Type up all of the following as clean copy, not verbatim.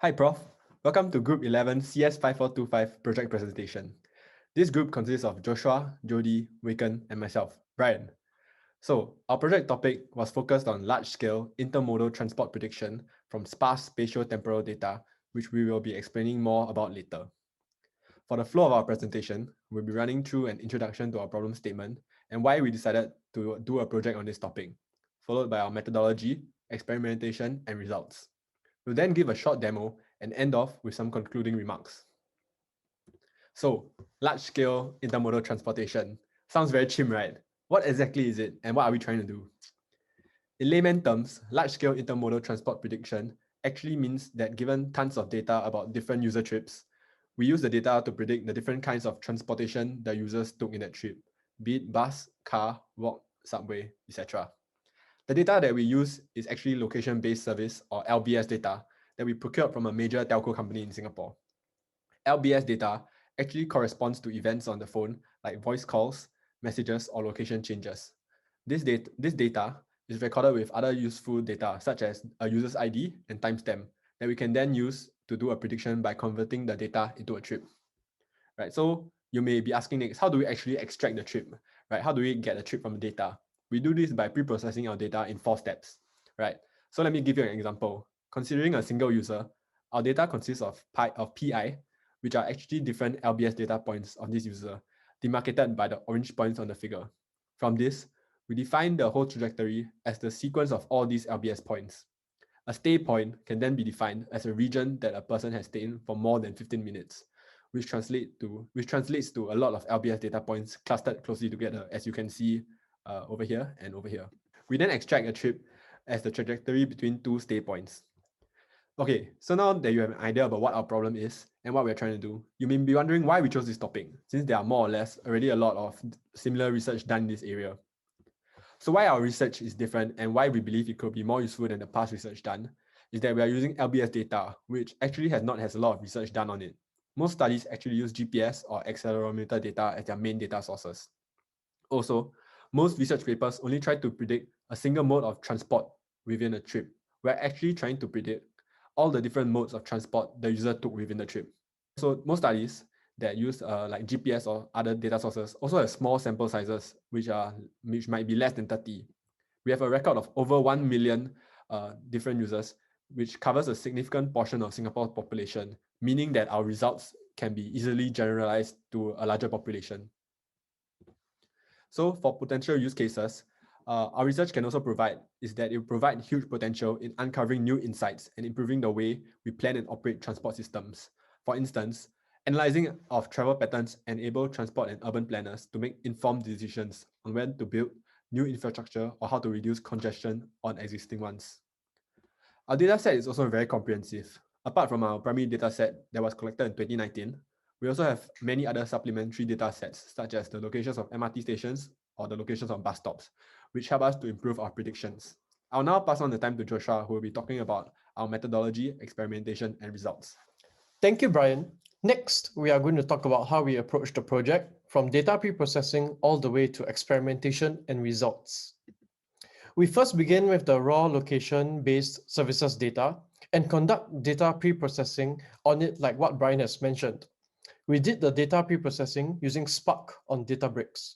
Hi, Prof. Welcome to Group 11 CS5425 project presentation. This group consists of Joshua, Jody, Waken, and myself, Brian. So, our project topic was focused on large-scale intermodal transport prediction from sparse spatial temporal data, which we will be explaining more about later. For the flow of our presentation, we'll be running through an introduction to our problem statement and why we decided to do a project on this topic, followed by our methodology, experimentation, and results. We'll then give a short demo and end off with some concluding remarks. So, large-scale intermodal transportation. Sounds very chim, right? What exactly is it and what are we trying to do? In layman terms, large-scale intermodal transport prediction actually means that given tons of data about different user trips, we use the data to predict the different kinds of transportation the users took in that trip, be it bus, car, walk, subway, etc. The data that we use is actually location-based service or LBS data that we procured from a major telco company in Singapore. LBS data actually corresponds to events on the phone like voice calls, messages, or location changes. This data is recorded with other useful data such as a user's ID and timestamp that we can then use to do a prediction by converting the data into a trip. Right, so you may be asking next, how do we actually extract the trip? Right, how do we get the trip from the data? We do this by pre-processing our data in 4 steps. Right, so let me give you an example. Considering a single user, our data consists of PI, which are actually different LBS data points of this user, demarcated by the orange points on the figure. From this, we define the whole trajectory as the sequence of all these LBS points. A stay point can then be defined as a region that a person has stayed in for more than 15 minutes, which translates to a lot of LBS data points clustered closely together, as you can see over here and over here. We then extract a trip as the trajectory between two stay points. Okay, so now that you have an idea about what our problem is and what we're trying to do, you may be wondering why we chose this topic, since there are more or less already a lot of similar research done in this area. So why our research is different and why we believe it could be more useful than the past research done is that we are using LBS data, which actually has a lot of research done on it. Most studies actually use GPS or accelerometer data as their main data sources. Also, most research papers only try to predict a single mode of transport within a trip. We're actually trying to predict all the different modes of transport the user took within the trip. So most studies that use like GPS or other data sources also have small sample sizes, which might be less than 30. We have a record of over 1 million different users, which covers a significant portion of Singapore's population, meaning that our results can be easily generalized to a larger population. So for potential use cases, our research can also provide is that it will provide huge potential in uncovering new insights and improving the way we plan and operate transport systems. For instance, analyzing of travel patterns enable transport and urban planners to make informed decisions on when to build new infrastructure or how to reduce congestion on existing ones. Our dataset is also very comprehensive. Apart from our primary dataset that was collected in 2019, we also have many other supplementary datasets, such as the locations of MRT stations or the locations of bus stops, which help us to improve our predictions. I'll now pass on the time to Joshua, who will be talking about our methodology, experimentation, and results. Thank you, Brian. Next, we are going to talk about how we approach the project from data pre-processing all the way to experimentation and results. We first begin with the raw location-based services data and conduct data pre-processing on it like what Brian has mentioned. We did the data pre-processing using Spark on Databricks.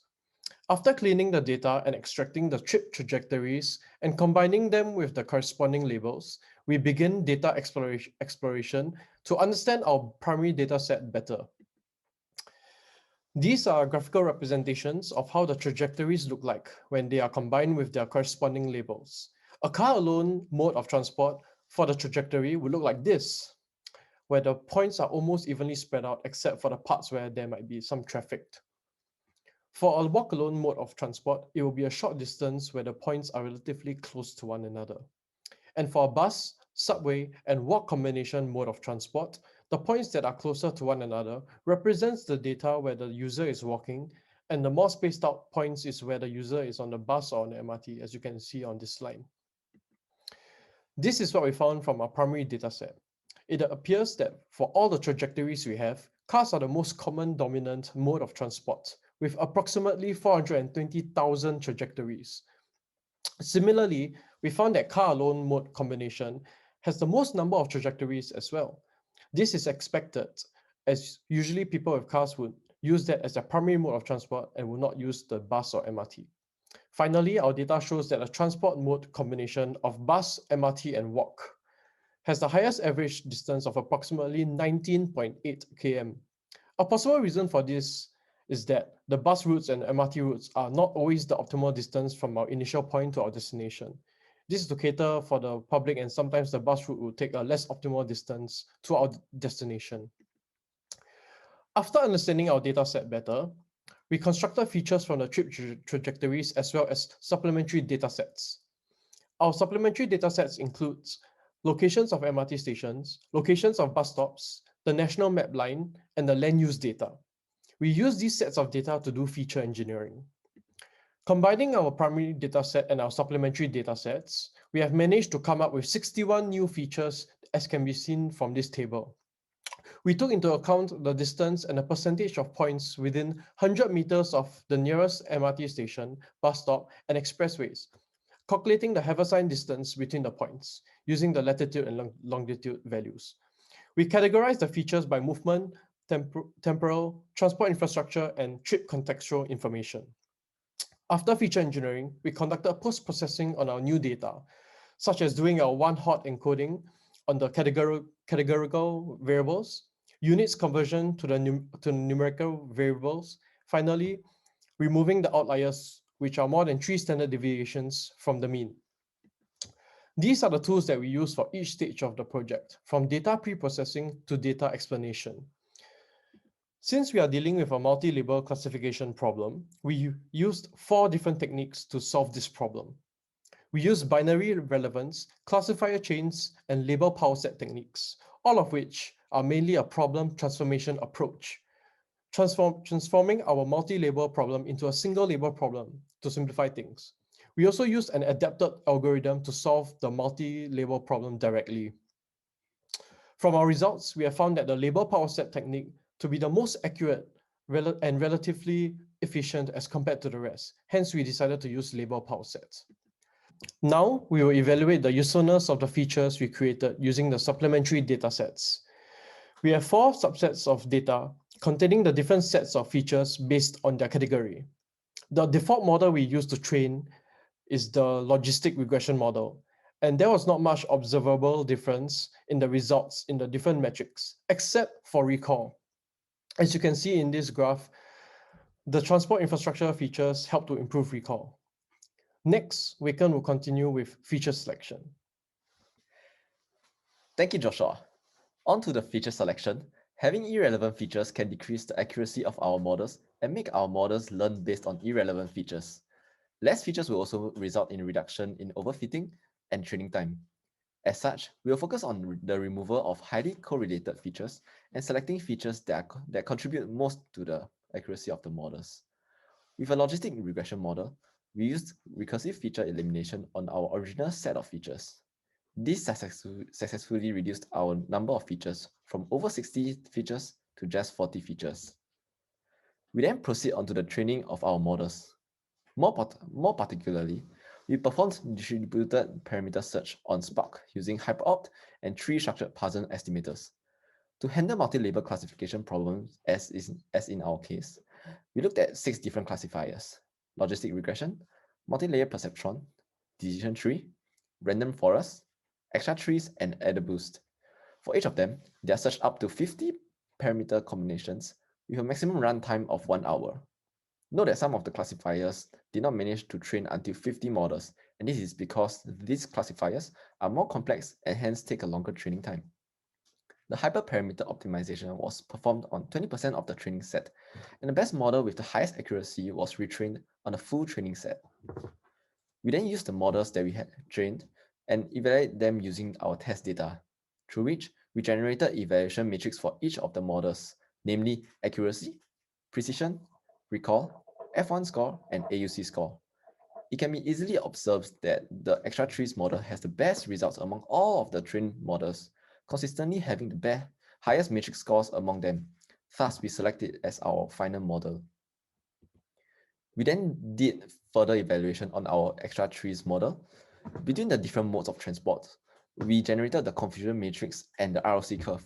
After cleaning the data and extracting the trip trajectories and combining them with the corresponding labels, we begin data exploration to understand our primary data set better. These are graphical representations of how the trajectories look like when they are combined with their corresponding labels. A car alone mode of transport for the trajectory would look like this, where the points are almost evenly spread out except for the parts where there might be some traffic. For a walk-alone mode of transport, it will be a short distance where the points are relatively close to one another. And for a bus, subway, and walk combination mode of transport, the points that are closer to one another represents the data where the user is walking, and the more spaced out points is where the user is on the bus or on the MRT, as you can see on this slide. This is what we found from our primary dataset. It appears that for all the trajectories we have, cars are the most common dominant mode of transport, with approximately 420,000 trajectories. Similarly, we found that car alone mode combination has the most number of trajectories as well. This is expected, as usually people with cars would use that as their primary mode of transport and will not use the bus or MRT. Finally, our data shows that a transport mode combination of bus, MRT, and walk has the highest average distance of approximately 19.8 km. A possible reason for this is that the bus routes and MRT routes are not always the optimal distance from our initial point to our destination. This is to cater for the public, and sometimes the bus route will take a less optimal distance to our destination. After understanding our data set better, we constructed features from the trip trajectories as well as supplementary data sets. Our supplementary data sets includes locations of MRT stations, locations of bus stops, the national map line, and the land use data. We use these sets of data to do feature engineering. Combining our primary dataset and our supplementary datasets, we have managed to come up with 61 new features, as can be seen from this table. We took into account the distance and the percentage of points within 100 meters of the nearest MRT station, bus stop, and expressways, calculating the haversine distance between the points using the latitude and longitude values. We categorize the features by movement, temporal, transport infrastructure, and trip contextual information. After feature engineering, we conducted post-processing on our new data, such as doing a one-hot encoding on the categorical variables, units conversion to the numerical variables, finally, removing the outliers, which are more than 3 standard deviations from the mean. These are the tools that we use for each stage of the project, from data pre-processing to data explanation. Since we are dealing with a multi-label classification problem, we used 4 different techniques to solve this problem. We used binary relevance, classifier chains, and label power set techniques, all of which are mainly a problem transformation approach, transforming our multi-label problem into a single label problem to simplify things. We also used an adapted algorithm to solve the multi-label problem directly. From our results, we have found that the label power set technique to be the most accurate and relatively efficient as compared to the rest. Hence, we decided to use label power sets. Now, we will evaluate the usefulness of the features we created using the supplementary datasets. We have 4 subsets of data containing the different sets of features based on their category. The default model we use to train is the logistic regression model, and there was not much observable difference in the results in the different metrics, except for recall. As you can see in this graph, the transport infrastructure features help to improve recall. Next, Waken will continue with feature selection. Thank you, Joshua. On to the feature selection. Having irrelevant features can decrease the accuracy of our models and make our models learn based on irrelevant features. Less features will also result in a reduction in overfitting and training time. As such, we will focus on the removal of highly correlated features and selecting features that contribute most to the accuracy of the models. With a logistic regression model, we used recursive feature elimination on our original set of features. This successfully reduced our number of features from over 60 features to just 40 features. We then proceed on to the training of our models. More particularly, we performed distributed parameter search on Spark using HyperOpt and 3 structured Poisson estimators. To handle multi-label classification problems, as in our case, we looked at 6 different classifiers: logistic regression, multi-layer perceptron, decision tree, random forest, extra trees, and adder boost. For each of them, they are searched up to 50 parameter combinations with a maximum runtime of 1 hour. Note that some of the classifiers did not manage to train until 50 models, and this is because these classifiers are more complex and hence take a longer training time. The hyperparameter optimization was performed on 20% of the training set, and the best model with the highest accuracy was retrained on a full training set. We then used the models that we had trained and evaluate them using our test data, through which we generated evaluation metrics for each of the models, namely accuracy, precision, recall, F1 score, and AUC score. It can be easily observed that the extra trees model has the best results among all of the trained models, consistently having the highest matrix scores among them. Thus, we select it as our final model. We then did further evaluation on our extra trees model between the different modes of transport. we generated the confusion matrix and the ROC curve.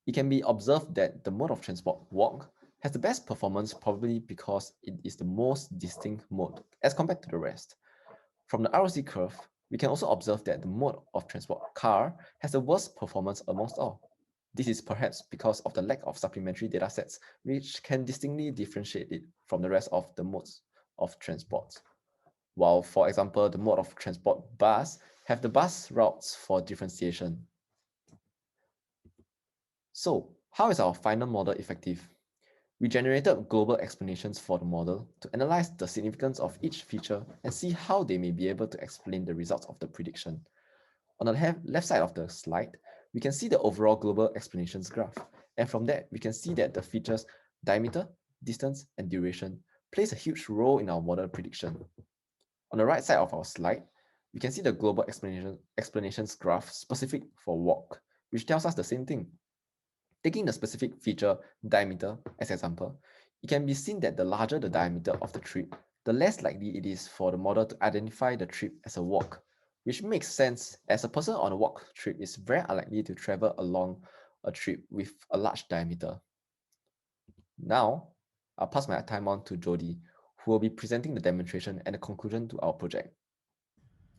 It can be observed that the mode of transport, walk, has the best performance probably because it is the most distinct mode as compared to the rest. From the ROC curve, we can also observe that the mode of transport, car, has the worst performance amongst all. This is perhaps because of the lack of supplementary datasets, which can distinctly differentiate it from the rest of the modes of transport. While, for example, the mode of transport bus have the bus routes for differentiation. So, how is our final model effective? We generated global explanations for the model to analyze the significance of each feature and see how they may be able to explain the results of the prediction. On the left side of the slide, we can see the overall global explanations graph. And from that, we can see that the features diameter, distance, and duration plays a huge role in our model prediction. On the right side of our slide, we can see the global explanations graph specific for walk, which tells us the same thing. Taking the specific feature diameter as example, it can be seen that the larger the diameter of the trip, the less likely it is for the model to identify the trip as a walk, which makes sense as a person on a walk trip is very unlikely to travel along a trip with a large diameter. Now, I'll pass my time on to Jody, who will be presenting the demonstration and the conclusion to our project.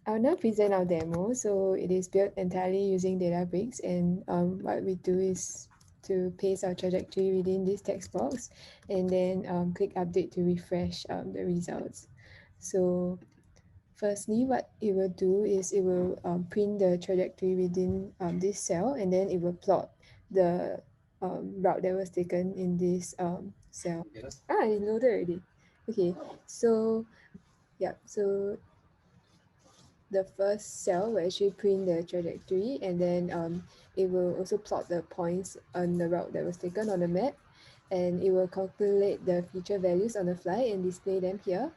I'll now present our demo. So it is built entirely using Databricks, and what we do is to paste our trajectory within this text box and then click update to refresh the results. So firstly, what it will do is it will print the trajectory within this cell, and then it will plot the route that was taken in this cell. It loaded already. Okay, so yeah, so the first cell will actually print the trajectory, and then it will also plot the points on the route that was taken on the map, and it will calculate the feature values on the fly and display them here.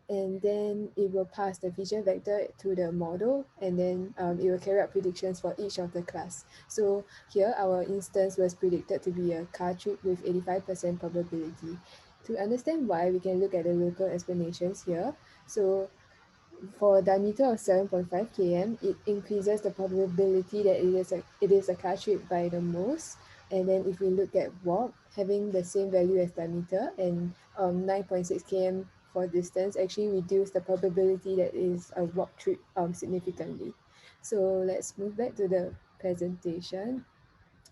And then it will pass the feature vector to the model, and then it will carry out predictions for each of the class. So here our instance was predicted to be a car trip with 85% probability. To understand why, we can look at the local explanations here. So for a diameter of 7.5 km, it increases the probability that it is a car trip by the most. And then if we look at walk, having the same value as diameter and 9.6 km for distance actually reduce the probability that it is a walk trip significantly. So let's move back to the presentation.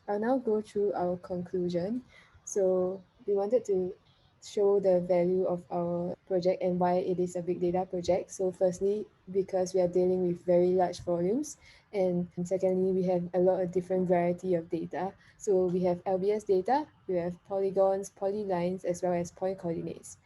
I'll now go through our conclusion. So we wanted to show the value of our project and why it is a big data project. So firstly, because we are dealing with very large volumes, and secondly, we have a lot of different variety of data. So we have LBS data, we have polygons, polylines, as well as point coordinates.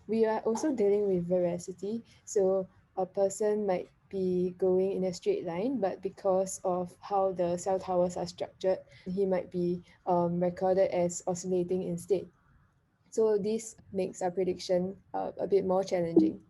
We are also dealing with veracity. So a person might be going in a straight line, but because of how the cell towers are structured, he might be recorded as oscillating instead. So this makes our prediction a bit more challenging.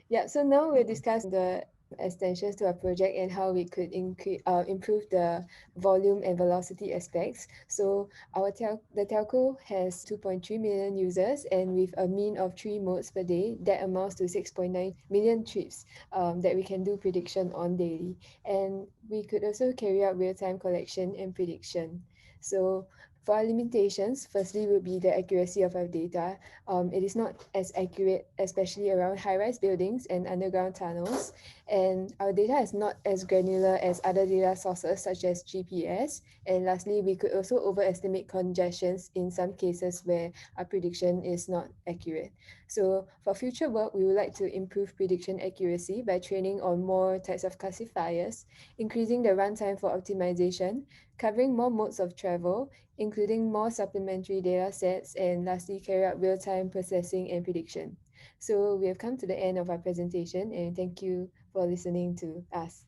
Yeah, so now we'll discuss the extensions to our project and how we could improve the volume and velocity aspects. So the telco has 2.3 million users, and with a mean of 3 modes per day, that amounts to 6.9 million trips that we can do prediction on daily. And we could also carry out real-time collection and prediction. So for our limitations, firstly would be the accuracy of our data. It is not as accurate, especially around high-rise buildings and underground tunnels. And our data is not as granular as other data sources such as GPS. And lastly, we could also overestimate congestions in some cases where our prediction is not accurate. So for future work, we would like to improve prediction accuracy by training on more types of classifiers, increasing the runtime for optimization, covering more modes of travel, including more supplementary data sets, and lastly, carry out real-time processing and prediction. So we have come to the end of our presentation, and thank you for listening to us.